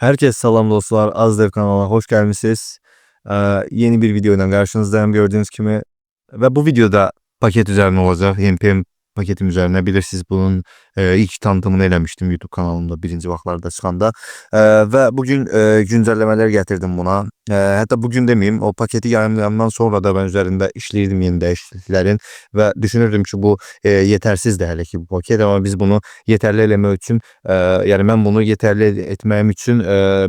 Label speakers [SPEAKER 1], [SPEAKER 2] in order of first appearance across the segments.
[SPEAKER 1] Herkese selam dostlar. Azdev kanalına hoş gelmişsiniz. Yeni bir videodan karşınızdayım gördüğünüz gibi. Ve bu videoda paket üzerine olacak. NPM paketim üzerine. Bilirsiniz bunun ilk tanıtımını eləmiştim YouTube kanalımda birinci vaxtlarda çıxanda. Ve bugün güncellemeler getirdim buna. Hatta bugün demeyeyim, o paketi yayınlayandan sonra da ben üzerinde işleydim yeni değişikliklerin. Ve düşünürdüm ki bu yetersiz de hele ki bu paket, ama biz bunu yeterli eləmək üçün yani ben bunu yeterli etməyim üçün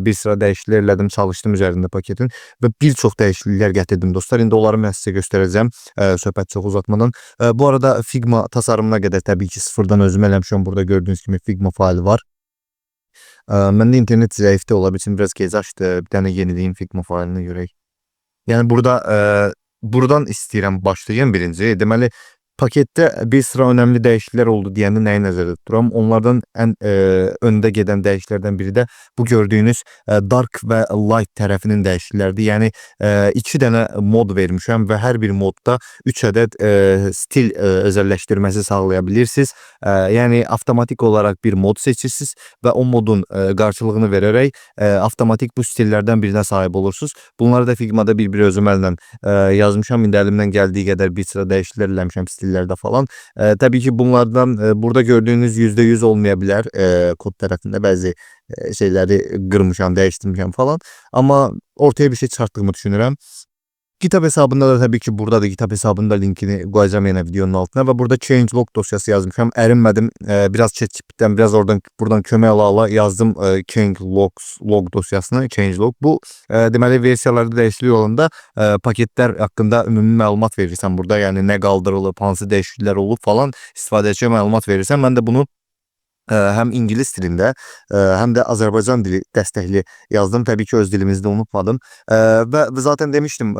[SPEAKER 1] bir sıra değişiklikler elədim, çalıştım üzerinde paketin ve birçok değişiklikler getirdim dostlar. İndi onları mən sizə göstərəcəm söhbət çox uzatmadan. Bu arada Figma tasarımına qədər təbii ki sıfırdan özüm eləmişəm. Burada gördüğünüz gibi Figma faili var. Məndə internet zəifdir, ola bilsin biraz gec açdı. Bir dənə yeniləyim Figma failini görək. Yani burada buradan istəyirəm başlayayım birinci. Deməli pakette bir sıra önemli değişiklikler oldu diyəndə nəyi nəzərdə tuturam? Onlardan en önde gelen değişikliklerden biri de bu gördüğünüz dark ve light tərəfinin değişiklikləridir. Yani iki dənə mod vermişəm ve her bir modda 3 adet stil özelleştirmesi sağlayabilirsiniz. Yani avtomatik olarak bir mod seçirsiniz ve o modun karşılığını vererek avtomatik bu stillerden birine sahip olursunuz. Bunları da Figma'da bir özüm əllə yazmışam. İndi əlimdən gəldiyi qədər bir sıra değişikliklər eləmişəm stillerde falan. Tabii ki bunlardan burada gördüğünüz %100 olmayabilir. Kod tarafında bazı şeyleri kırmışam, değiştirmişam falan. Ama ortaya bir şey çıkarttığımı düşünürüm. GitHub hesabında da tabii ki burada da GitHub hesabında linkini koyacağım yine videonun altına ve burada changelog dosyası yazmışam. Erinmedim. Biraz ChatGPT'den biraz buradan kömək ala yazdım changelog dosyasını. Changelog bu deməli versiyalarda dəyişiklik olanda paketler hakkında ümumi məlumat verirsən burada. Yani ne qaldırılıb, hansı dəyişikliklər olub falan istifadəçiyə məlumat verirsən. Ben de bunu hem İngiliz dilinde hem de Azerbaycan dili destekli yazdım. Tabii ki öz dilimizde unutmadım. Ve zaten demiştim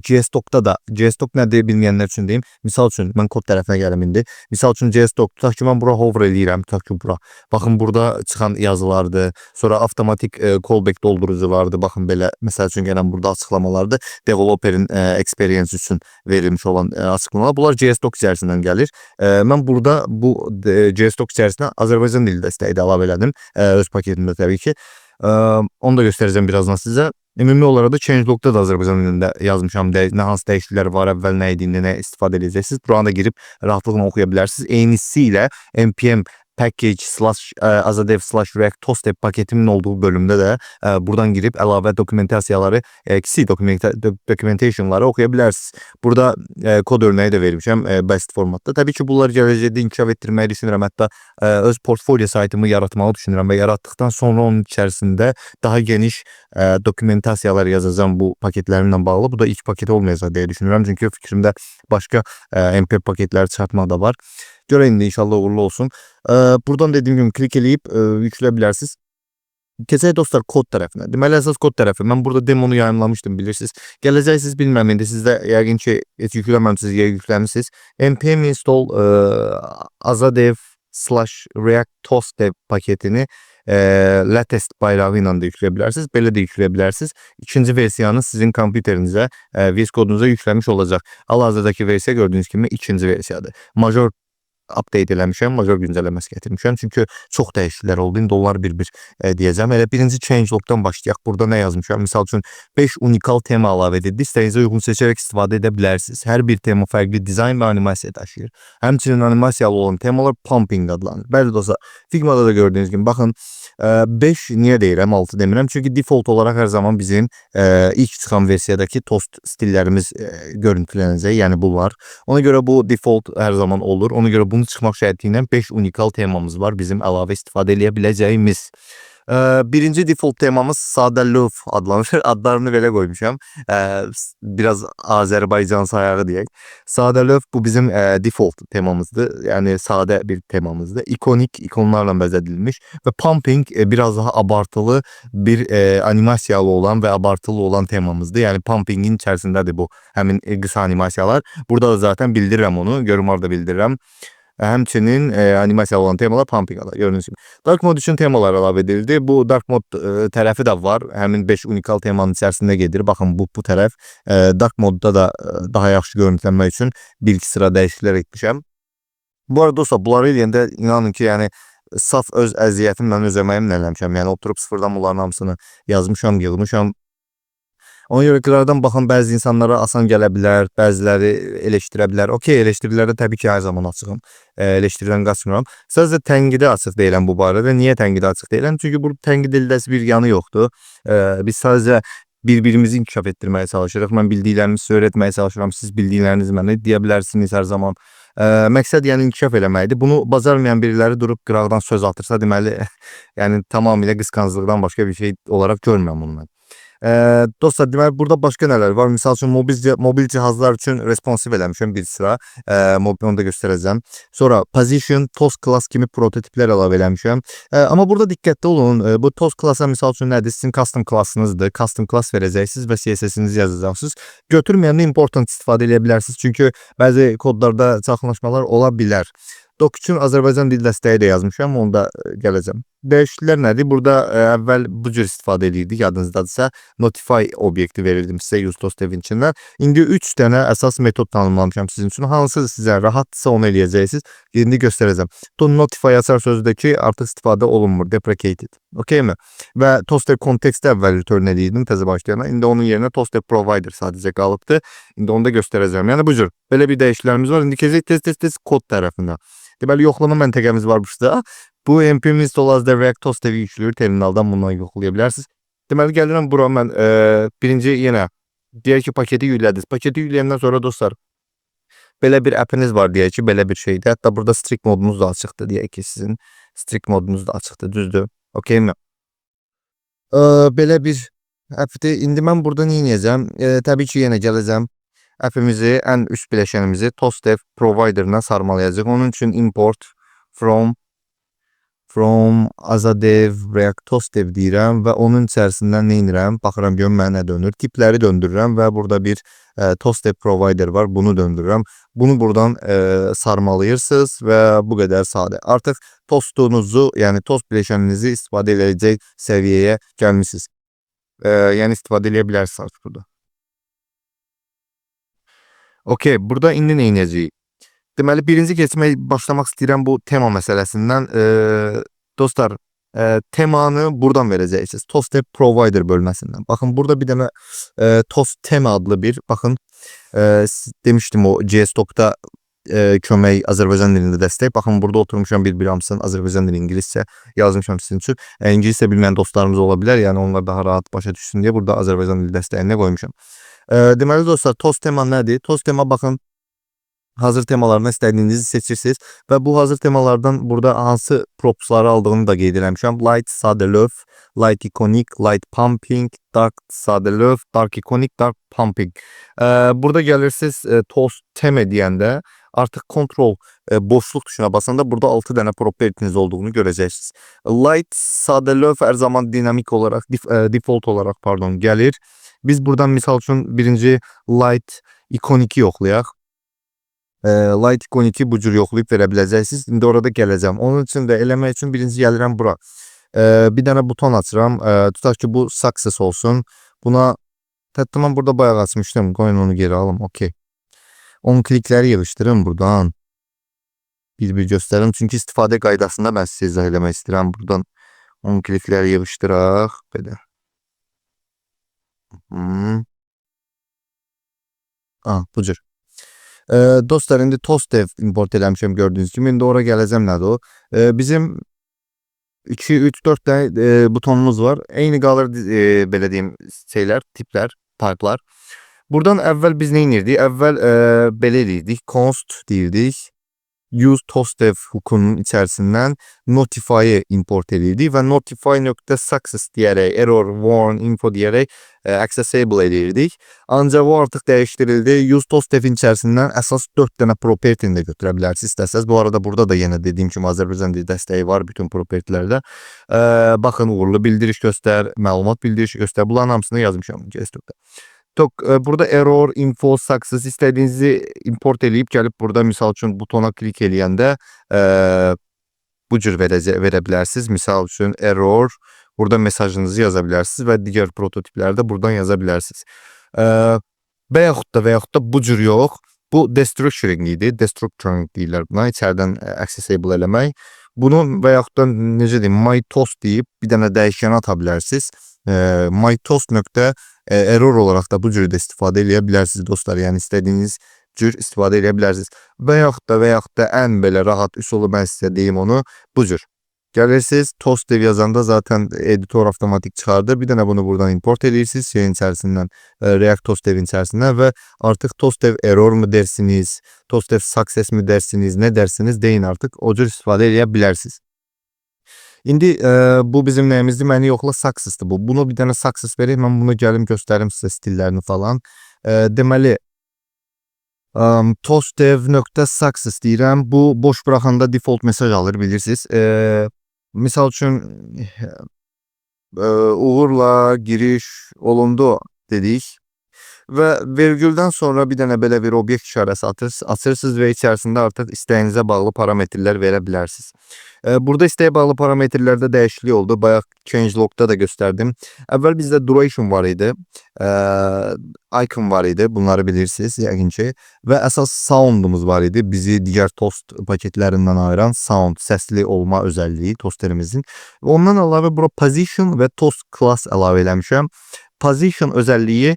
[SPEAKER 1] JSDoc'da da JSDoc nedir bilmeyenler için diyeyim. Misal için ben kod tarafına geldim indi. Misal için JSDoc tutaq ki ben bura hover eləyirəm. Tutaq ki bura. Bakın burada çıxan yazılardı. Sonra avtomatik callback dolduruculardı. Bakın belə misal için gelen burada açıqlamalardı. Developer'in experience için verilmiş olan açıqlamalar. Bunlar JSDoc içerisinden gelir. Ben burada bu JSDoc içerisinde Azerbaycan dili dəstəyi də əlavə elədim öz paketimdə tabii ki. Onu da göstereceğim birazdan size. Ümumi olarak da changelog'da da Azerbaycan dilində yazmışam. Ne hansı dəyişikliklər var, əvvəl nə idiyində nə istifadə edəcəksiniz. Buraya da girib rahatlıqla oxuyabilirsiniz. Eynisiyle npm package/azadev/react toastep paketimin olduğu bölümde de buradan girip əlavə dokumentasiyaları, kiçik documentation'ları okuyabilirsiniz. Burada kod örneği de vermişəm best formatta. Tabii ki bunları gələcəkdə inkişaf etdirməyi düşünürəm. Hətta öz portfolyo saytımı yaratmağı düşünürəm və yaratdıktan sonra onun içerisinde daha geniş dokumentasiyalar yazacağım bu paketlerimle bağlı. Bu da ilk paket olmayacaq diye düşünürəm. Çünkü fikrimdə başka npm paketleri çıxartmaq da var. Görün inşallah uğurlu olsun. Buradan dediğim gibi klik eləyib yükləyebilirsiniz. Keçək dostlar kod tərəfinə. Deməli əsas kod tərəfi. Mən burada demonu yayınlamışdım bilirsiniz. Gələcəksiniz bilməm indi sizdə yəqin ki heç yükləməmisiniz ya yükləmisiniz. npm install azadev/react toastep paketini latest bayrağı ilə də yükləyebilirsiniz. Belə də yükləyebilirsiniz. İkinci versiyanı sizin kompüterinizə, VS kodunuza yükləmiş olacaq. Hal-hazırdakı versiya gördüğünüz kimi ikinci versiyadır. Major update eləmişəm, major güncəlləməsi gətirmişəm. Çünki çox dəyişikliklər oldu. İndi onlar bir deyəcəm. Elə birinci changelog'dan başlayaq. Burada nə yazmışam? Misal üçün 5 unikal tema əlavə edildi. İstəyinizə uyğun seçərək istifadə edə bilərsiniz. Hər bir tema fərqli dizayn və animasiya daşıyır. Həmçinin animasiyalı olan temalar pumping adlanır. Bəli dostlar, Figma'da da gördüğünüz gibi bakın 5 niye deyirəm, 6 demirəm. Çünki default olarak her zaman bizim ilk çıxan versiyadaki toast stillerimiz görüntülənəcək. Yəni bunlar. Ona göre bu default her zaman olur. Ona göre bunu çıxmaq şərtiyle 5 unikal temamız var bizim əlavə istifadə edebileceğimiz. Birinci default temamız Sadə adlanır. Adlarını belə qoymuşam. Biraz Azerbaycan sayağı diyək. Sadə bu bizim default temamızdır. Yani sade bir temamızdır. İkonik ikonlarla bəzədilmiş ve pumping biraz daha abartılı bir animasiyalı olan ve abartılı olan temamızdır. Yani pumpingin içerisindədir bu həmin qısa animasiyalar. Burada da zaten bildirirəm onu. Görünmərdə bildirirəm. Həmçinin animasiya olan temalar pumping alır. Gördüğünüz gibi. Dark mode için temalar əlavə edildi. Bu dark mode tərəfi də var. Həmin 5 unikal temanın içərisində gedir. Baxın bu tərəf. Dark modda da daha yaxşı görüntülənmək üçün bir iki sıra dəyişikliklər etmişəm. Bu arada dostlar bunları eləyəndə inanın ki yani saf öz əziyyətimlə, öz əməyimlə eləmişəm. Yəni oturub sıfırdan bunların hamısını yazmışam, yığmışam. Ona görə qıraqdan baxan bəzi insanlara asan gələ bilər, bəziləri eleştirə bilər. Okey, eleştirilərə təbii ki, hər zaman açığam. Eleştiridən qaçmıram. Sadəcə tənqidə açıq deyiləm bu barədə. Niyə tənqidə açıq deyiləm? Çünki bu tənqid edilməsi bir yanı yoxdur. Biz sadəcə bir-birimizi inkişaf etdirməyə çalışırıq. Mən bildiklərimi sizə öyrətməyə çalışıram. Siz bildiklərinizi mənə deyə bilərsiniz hər zaman. Məqsəd yəni inkişaf eləməkdir. Bunu bacarmayan biriləri durub qıraqdan söz atırsa, deməli, yəni tamamilə qısqanclıqdan başqa bir şey olaraq görmürəm bunu mən. Dostlar, deməli burada başqa nələr var? Misal üçün mobil cihazlar üçün responsiv eləmişəm bir sıra. Onu da göstərəcəm. Sonra position, toast class kimi prototiplər əlavə eləmişəm. Amma burada diqqətli olun. Bu toast class-a misal üçün nədir? Sizin custom classınızdır. Custom class verəcəksiniz və CSS-inizi yazacaqsınız. Götürməyəndə important istifadə edə bilərsiniz. Çünki bəzi kodlarda çaxnaşmalar ola bilər. Doc üçün Azərbaycan dil dəstəyi də yazmışam, onu da gələcəm. Dəyişikliklər nədir? Burada əvvəl bu cür istifadə edirdik, yadınızdadırsa, notify obyekti verirdim sizə useToastDev'in içindən. İndi 3 dənə əsas metod tanımlamışam sizin üçün. Hansı sizə rahatsa onu eləyəcəksiniz. İndi göstərəcəm. To notify açar sözüdəki artıq istifadə olunmur, deprecated. Okeymi? Və ToastDev context əvvəl return edirdim təzə başlayana. İndi onun yerinə ToastDev provider sadəcə qalıbdı. İndi onu da göstərəcəm. Yəni bu cür. Belə bir dəyişikliklərimiz var. İndi keçək tez kod tərəfindən. Deməli, yoxlama məntəqəmiz var burada. Bu npm install-da React ToastDev-i yükləyir. Terminaldan bundan yoxlaya bilərsiniz. Deməli, gəlirəm bura mən birinci yenə deyək ki, paketi yüklədiniz. Paketi yükləyəndən sonra dostlar, belə bir appiniz var deyək ki, belə bir şeydir. Hətta burada strict modunuz da açıqdır deyək ki, sizin strict modunuz da açıqdır, düzdür. Okeymi? Belə bir appdir. İndi mən burada nə edəcəm? Təbii ki, yenə gələcəm. Appimizi, ən üst biləşənimizi ToastDev providerına sarmalayacaq. Onun üçün import from Azadev React ToastDev deyirəm və onun içərisindən nə edirəm? Baxıram görüm mənə nə dönür. Tipləri döndürürəm və burada bir ToastDev provider var. Bunu döndürürəm. Bunu buradan sarmalayırsınız və bu qədər sadə. Artıq tostunuzu, yəni toast biləşəninizi istifadə edəcək səviyyəyə gəlmişsiniz. Yəni istifadə edə bilərsiniz artıq burada. Okey, burada indi nə edəcəyik? Deməli, birinci başlamaq istəyirəm bu tema məsələsindən. Dostlar, temanı buradan verəcəksiniz. ToastDev provider bölməsindən. Baxın, burada bir dənə toast tema adlı bir, baxın, demişdim o JS-Doc'da kömək Azərbaycan dilində dəstək. Baxın, burada oturmuşam bir hamısını Azərbaycan dili ingiliscə yazmışam sizin üçün. İngiliscə bilməyən dostlarımız ola bilər, yəni onlar daha rahat başa düşsün deyə burada Azərbaycan dili dəstəyini qoymuşam. Deməli dostlar, toast tema nədir? Toast tema baxın, hazır temalarına istədiyinizi seçirsiniz və bu hazır temalardan burada hansı propsları aldığını da qeyd eləmişəm. Light, sadə löv, light iconic, light pumping, dark sadə löv, dark iconic, dark pumping. Burada gəlirsiniz toast tema deyəndə artıq kontrol boşluq tuşuna basanda burada 6 dənə propertiniz olduğunu görəcəksiniz. Light, sadə löv hər zaman dinamik olaraq, default olaraq pardon gəlir. Biz buradan misal üçün birinci light iconic yoxlayaq. Light iconic bu cür yoxlayıb verə biləcəksiniz. İndi orada gələcəm. Onun üçün də eləmək üçün birinci gəlirəm bura. Bir dənə buton açıram. Tutaq ki, bu success olsun. Buna hətta mən burada bayaq açmışdım. Qoyun onu geri alım. Okey. Onun klikləri yığışdırın buradan. Bir göstərim. Çünki istifadə qaydasında mən sizə izah eləmək istəyirəm. Buradan onun klikləri yığışdıraq. Belə. Bu cür. Dostlar, indi ToastDev import eləmişəm gördüyünüz kimi. İndi ora gələcəm, nədir o? Bizim 2, 3, 4 dənə butonumuz var. Eyni qalır belə deyim şeylər, tiplər, type'lar. Buradan əvvəl biz nə edirdik? Əvvəl belə edirdik. Const deyirdik. Use ToastDev hookunun içərisindən notify-ı import edirdik və notify.success deyərək, error, warn, info deyərək accessible edirdik. Ancaq o artıq dəyişdirildi. Use ToastDev'in içərisindən əsas 4 dənə property-ni də götürə bilərsiniz istəsəz. Bu arada burada da yenə dediyim kimi Azərbaycan dili dəstəyi var bütün propertylərdə. Baxın, uğurlu bildiriş göstər, məlumat bildirişi göstər. Bunların hamısını yazmışam JS-Doc'da. Burada error, info, success istədiyinizi import eləyib gəlib burada misal üçün butona klik eləyəndə bu cür verə bilərsiniz. Misal üçün error, burada mesajınızı yaza bilərsiniz və digər prototiplərdə buradan yaza bilərsiniz. Və yaxud da bu cür yox. Bu destructuring idi. Destructuring deyirlər buna. İçərdən accessible eləmək. Bunu və yaxud da necə deyim, my toast deyib bir dənə dəyişən ata bilərsiniz. My toast nöqtə error olaraq da bu cür də istifadə edə bilərsiniz dostlar. Yəni istədiyiniz cür istifadə edə bilərsiniz. Və yaxud da ən belə rahat üsulu mən sizə deyim onu bu cür. Gelirsiniz toast dev yazanda zaten editor avtomatik çıxardır. Bir dənə bunu buradan import edirsiniz şeyin içərisindən, React toast devin içərisindən və artıq toast dev error mu dersiniz, toast dev success mi dersiniz, nə dersiniz deyin artıq o cür istifadə edə bilərsiniz. İndi bu bizim nəyimizdir? Məni yoxla success'dır bu. Bunu bir dənə success verək. Mən bunu gəlim göstərim sizə stillerini falan. Deməli toastdev.success deyirəm. Bu boş buraxanda default mesaj alır bilirsiniz. Misal üçün uğurla giriş olundu dedik. Və vergüldən sonra bir dənə belə bir obyekt işarəsi açırsınız və içərisində artıq istəyinizə bağlı parametrlər verə bilərsiniz. Burada isteğe bağlı parametrelerde değişiklik oldu. Bayaq changelog'da da gösterdim. Əvvəl bizdə duration var idi. Icon var idi. Bunları bilirsiniz yəqin ki. Və əsas soundumuz var idi. Bizi digər toast paketlərindən ayıran sound, səsli olma özəlliyi tosterimizin. Ondan əlavə bura position və toast class əlavə eləmişəm. Position özəlliyi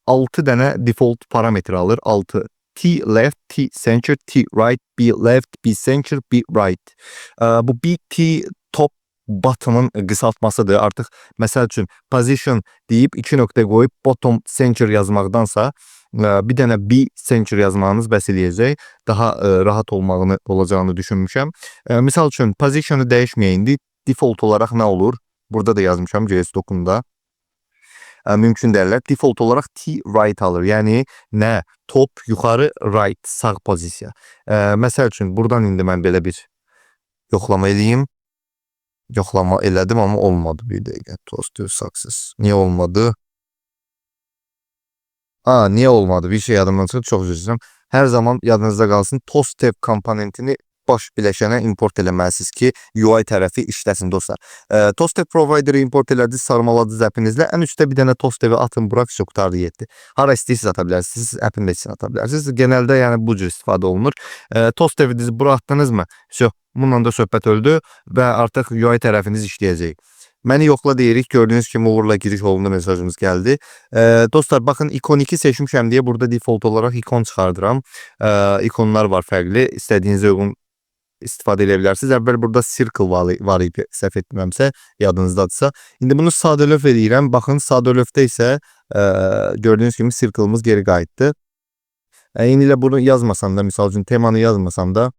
[SPEAKER 1] 6 dənə default parametre alır. 6. T left, T center, T right, B left, B center, B right. Bu BT top bottom'ın qısaltmasıdır. Artıq məsəl üçün position deyib 2 nöqtə qoyub bottom center yazmaqdansa bir dənə B center yazmağınız bəs eləyəcək. Daha rahat olacağını düşünmüşəm. Misal üçün positionu dəyişməyindi. Default olaraq nə olur? Burada da yazmışam JS dokunda. Mümkün derler. Default olarak T right alır. Yani ne? Top yukarı right sağ pozisiya. Məsəl üçün buradan indi mən belə bir yoxlama edeyim. Yoxlama elədim amma olmadı bir dəqiqə. Toast to success. Niye olmadı? Niye olmadı? Bir şey yadımdan çıxıb çox üzr istəyirəm. Hər zaman yadınızda qalsın. Toast tab komponentini baş biləşənə import eləməlisiniz ki, UI tərəfi işləsin dostlar. Toast tab provider'ı import elədiniz, sarmaladınız appinizlə. Ən üstə bir dənə toast tab'i atın, bırak çox qurtardı yetdi. Hara istəyirsiniz ata bilərsiniz, appin içinə ata bilərsiniz. Genəldə yəni bu cür istifadə olunur. Toast tab'inizi bura atdınızmı? Bununla da söhbət öldü və artıq UI tərəfiniz işləyəcək. Məni yoxla deyirik. Gördüğünüz kimi uğurla giriş olundu mesajımız geldi. Dostlar bakın ikon 2 seçmişəm diye burada default olarak ikon çıxardıram. İkonlar var fərqli. İstədiyinizə uyğun istifadə edə bilərsiniz. Əvvəl burada circle var idi, səhv etmirəmsə, yadınızdadırsa. İndi bunu sadəlöv edirəm. Baxın, sadəlövdə isə gördüyünüz kimi circle'ımız geri qayıtdı. İndi ilə bunu yazmasam da, misal üçün temanı yazmasam da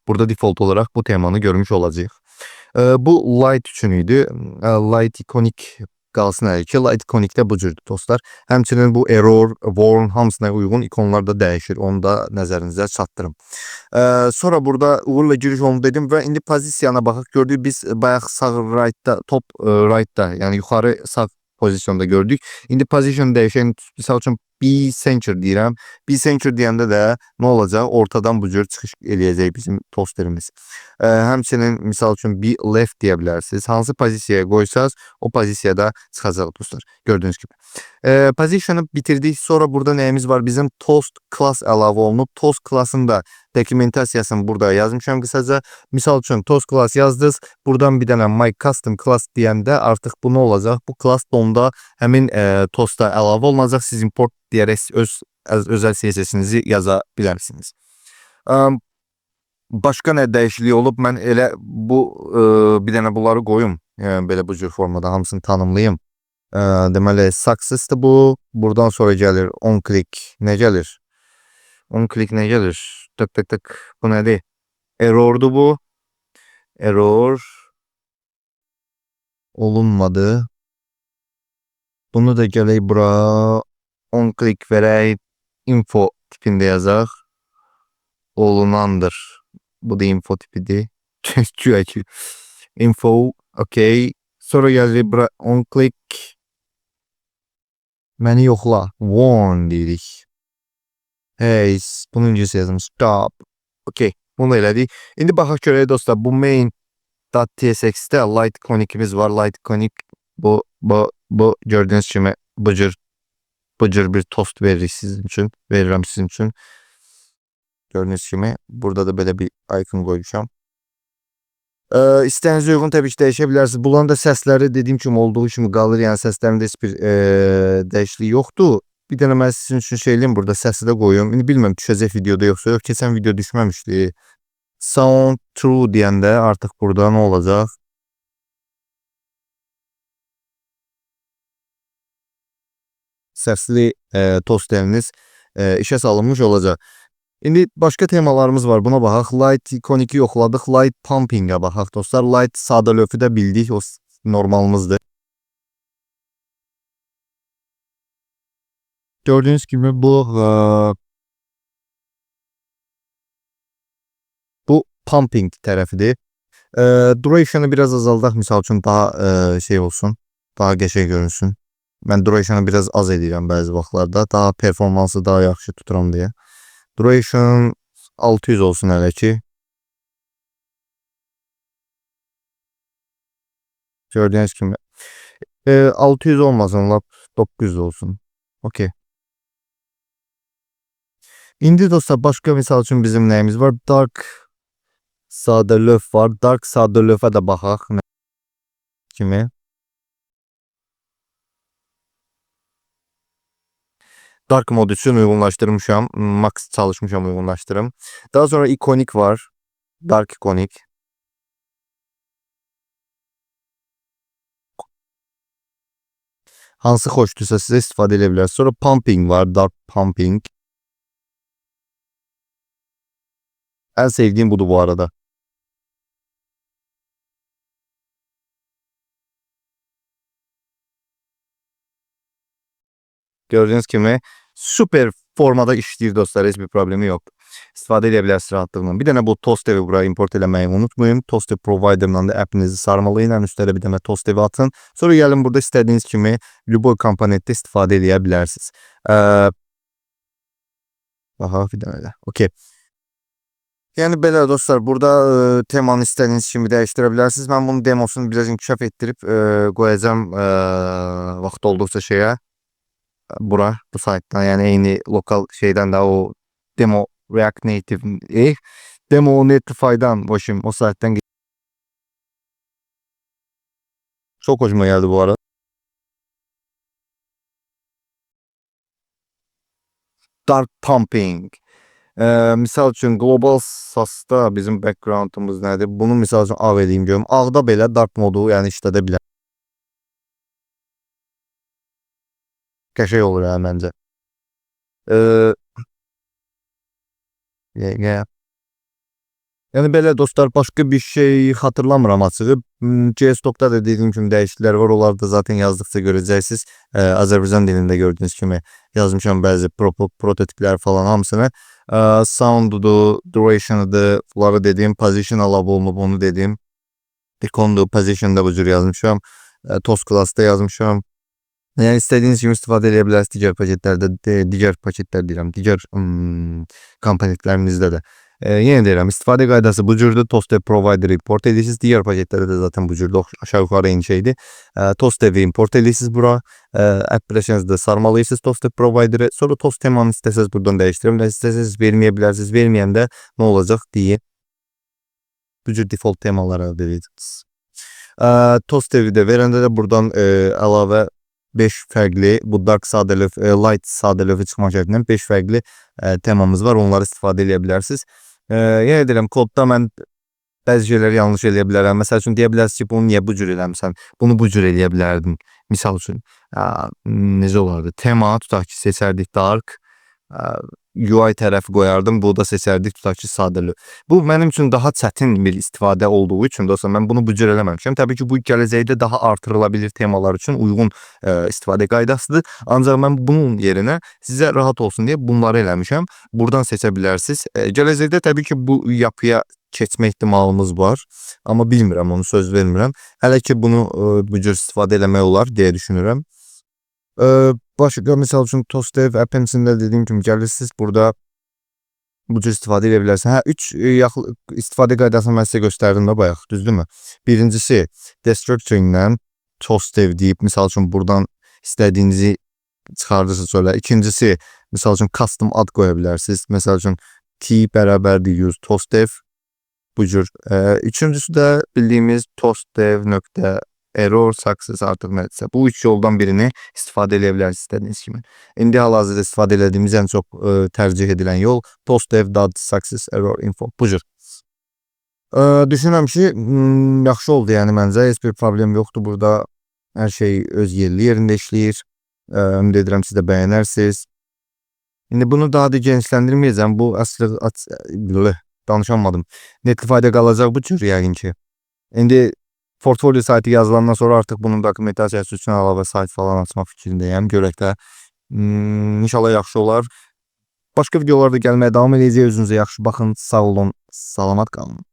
[SPEAKER 1] burada default olarak bu temanı görmüş olacağıq. Bu light üçün idi. Light ikonik qalsın hələ ki. Light ikonikdə bu cürdür dostlar. Həmçinin bu error, warn hamısına uyğun ikonlar da dəyişir. Onu da nəzərinizə çatdırım. Sonra burada uğurla giriş olundu dedim və indi pozisiyana baxaq. Gördük biz bayaq sağ right'da, top right'da, yəni yuxarı sağ pozisyonda gördük. İndi position dəyişən, misal üçün B center deyirəm. B center deyəndə də nə olacaq? Ortadan bu cür çıxış eləyəcək bizim tosterimiz. Həmçinin misal üçün B left deyə bilərsiniz. Hansı pozisiyaya qoysaz o pozisiyada çıxacaq dostlar. Gördüyünüz gibi. Positionu bitirdik. Sonra burada nəyimiz var? Bizim toast class əlavə olunub. Toast class'ın da dokumentasiyasını burada yazmışam qısaca. Misal üçün toast class yazdınız. Buradan bir dənə my custom class deyəndə artıq bu nə olacaq? Bu class donda həmin toast'a əlavə olunacaq. Siz import deyərək özəl CSS'inizi yaza bilərsiniz. Başqa nə dəyişiklik olub? Mən elə bu bir dənə bunları qoyum. Yəni belə bu cür formada hamısını tanımlayım. Deməli success'dır bu. Buradan sonra gəlir on click. Nə gəlir? On click nə gəlir? Tık. Bu nədir? Error'dur bu. Error olunmadı. Bunu da gələk bura on click verək. Info tipində yazaq. Olunandır. Bu da info tipidir. Info. Okay. Sonra gəlir bura on click. Məni yoxla. Warn deyirik. Hey, bunun öncəsi yazım. Stop. Okay. Bunu elədik. İndi baxaq görək dostlar. Bu main.tsx'də light ikonikimiz var. Light ikonik bu gördüğünüz kimi bu cür bir toast veririk sizin üçün. Verirəm sizin üçün. Gördüğünüz kimi burada da belə bir icon qoymuşam. İstəyiniz uyğun təbii ki dəyişə bilərsiniz. Bunların da səsləri dediyim kimi olduğu kimi qalır. Yəni səslərində heç bir dəyişiklik yoxdur. Bir dənə mən sizin üçün şey eləyim burada səsi də qoyum. İndi bilmirəm düşəcək videoda yoxsa yox. Keçən video düşməmişdi. Sound true deyəndə artıq burada nə olacaq? Səsli tosteriniz işə salınmış olacaq. İndi başqa temalarımız var. Buna baxaq. Light ikoniki yoxladıq. Light pumping'ə baxaq dostlar. Light sadə löfü də bildik. O normalımızdır. Gördüğünüz gibi bu pumping tərəfidir. Duration'ı biraz azaldaq misal üçün daha şey olsun. Daha qəşəng görünsün. Mən duration'ı biraz az edirəm bəzi vaxtlarda. Daha performansı daha yaxşı tuturam deyə. Duration 600 olsun hələ ki. Gördüğünüz kimi. 600 olmasın, lap 900 olsun. Okey. İndi dostlar başqa misal üçün bizim nəyimiz var? Dark sadə löf var. Dark sadə löfə də baxaq. Nə kimi? Dark mod üçün uyğunlaşdırmışam. Max çalışmışam uyğunlaşdırım. Daha sonra ikonik var. Dark ikonik. Hansı xoşdursa sizə istifadə edə bilərsiniz. Sonra pumping var. Dark pumping. En sevdiğim budur bu arada. Gördüğünüz gibi süper formada işləyir dostlar. Heç bir problemi yok. İstifadə edə bilərsiniz rahatlıqla. Bir dənə bu Toast-evi buraya import eləməyi unutmayın. Toast-ev provider'dan da app'inizi sarmalayın. Ən üstə də bir dənə Toast-evi atın. Sonra gəlin burada istədiyiniz kimi любой komponentdə istifadə edə bilərsiniz. Aha bir dənə də. Okey. Yəni belə dostlar, burada temanı istədiyiniz kimi dəyişdirə bilərsiniz. Mən bunun demosunu biraz inkişaf etdirib qoyacağım vaxt olduqca şeyə. Bu saytdan, yəni eyni lokal şeydən də o demo React Native demo Netlify'dan o saytdan çok hoşuma geldi bu arada. Dark Pumping. Misal üçün Global SAS-da bizim background'ımız nədir? Bunu misal üçün ağ edeyim görüm. Ağda belə dark modu yəni işlədə bilər. Qəşəng olur yəni məncə. Yəni belə dostlar, başqa bir şey xatırlamıram açığı. CS-Talk'da da dediyim kimi dəyişikliklər var. Onları da zaten yazdıqca görəcəksiniz. Azərbaycan dilində gördüyünüz kimi yazmışam bəzi prototiplər falan hamısını. Sound'udur, duration'udur, bunları dediyim, position allable'unu bunu dediyim. Icon'du, position'da bu cür yazmışam. Toast class'da yazmışam. Yəni istədiyiniz kimi istifadə edə bilərsiniz digər paketlərdə, digər paketlər deyirəm, digər komponentlərinizdə də. Yenə deyirəm, istifadə qaydası bu cürdür. Toast-ev provider'ı import edirsiniz. Digər paketlərdə də zaten bu cürdür. Aşağı yuxarı eyni şeydir. Toast-evi import edirsiniz bura. Application'da sarmalayırsınız Toast-ev provider'ı. Sonra toast temanı istəsəz buradan dəyişdirə bilərsiniz. İstəsəz verməyə bilərsiniz. Verməyəndə nə olacaq deyə bu cür default temalara verəcəksiniz. Toast-evi də verəndə də buradan əlavə 5 fərqli bu dark sadə löf, light sadə löfə çıxma şəklindən 5 fərqli temamız var. Onları istifadə edə bilərsiniz. Yenə deyirəm, kodda mən bəzi şeyləri yanlış eləyə bilərəm. Məsəl üçün deyə bilərsiniz ki, bunu niyə bu cür eləmirsən? Bunu bu cür eləyə bilərdin. Misal üçün necə olardı? Tema tutaq ki, seçərdik dark, UI tərəfi qoyardım. Bu da seçərdik tutaq ki, sadə löf. Bu mənim üçün daha çətin bir istifadə olduğu üçün dostlar mən bunu bu cür eləməmişəm. Təbii ki, bu gələcəkdə daha artırıla bilir temalar üçün uyğun istifadə qaydasıdır. Ancaq mən bunun yerinə sizə rahat olsun deyə bunları eləmişəm. Buradan seçə bilərsiniz. Gələcəkdə təbii ki, bu yapıya keçmə ehtimalımız var. Amma bilmirəm, onu söz vermirəm. Hələ ki bunu bu cür istifadə eləmək olar deyə düşünürəm. Başqa misal üçün Toast-ev app'ində dediyim kimi gəlirsiniz. Burada bu cür istifadə edə bilərsiniz. 3 istifadə qaydasını mən sizə göstərdim də bayaq, düzdürmü? Birincisi destructuring-lə Toast-ev deyib misal üçün buradan istədiyinizi çıxardırsınız sonra. İkincisi misal üçün custom ad qoya bilərsiniz. Məsəl üçün t bərabərdir use Toast-ev. bu cür. Üçüncüsü də bildiyimiz toastdev.error success artıq nədirsə. Bu üç yoldan birini istifadə edə bilərsiniz istədiyiniz kimi. İndi hal-hazırda istifadə etdiyimiz ən çox tərcih edilən yol toastdev.success_error_info bu cür. Düşünürəm ki, yaxşı oldu, yəni məncə heç bir problem yoxdur burada. Hər şey öz yerində işləyir. Ümid edirəm siz də bəyənərsiniz. İndi bunu daha da genişləndirməyəcəm. Bu əsl danışamadım. Netlify'da qalacaq bu cür yəqin ki. İndi portfolio saytı yazılandan sonra artıq bunun dokumentasiyası üçün əlavə sayt falan açmaq fikrindəyəm. Görək də inşallah yaxşı olar. Başqa videolarda gəlməyə davam edəcək. Özünüzə yaxşı baxın. Sağ olun. Salamat qalın.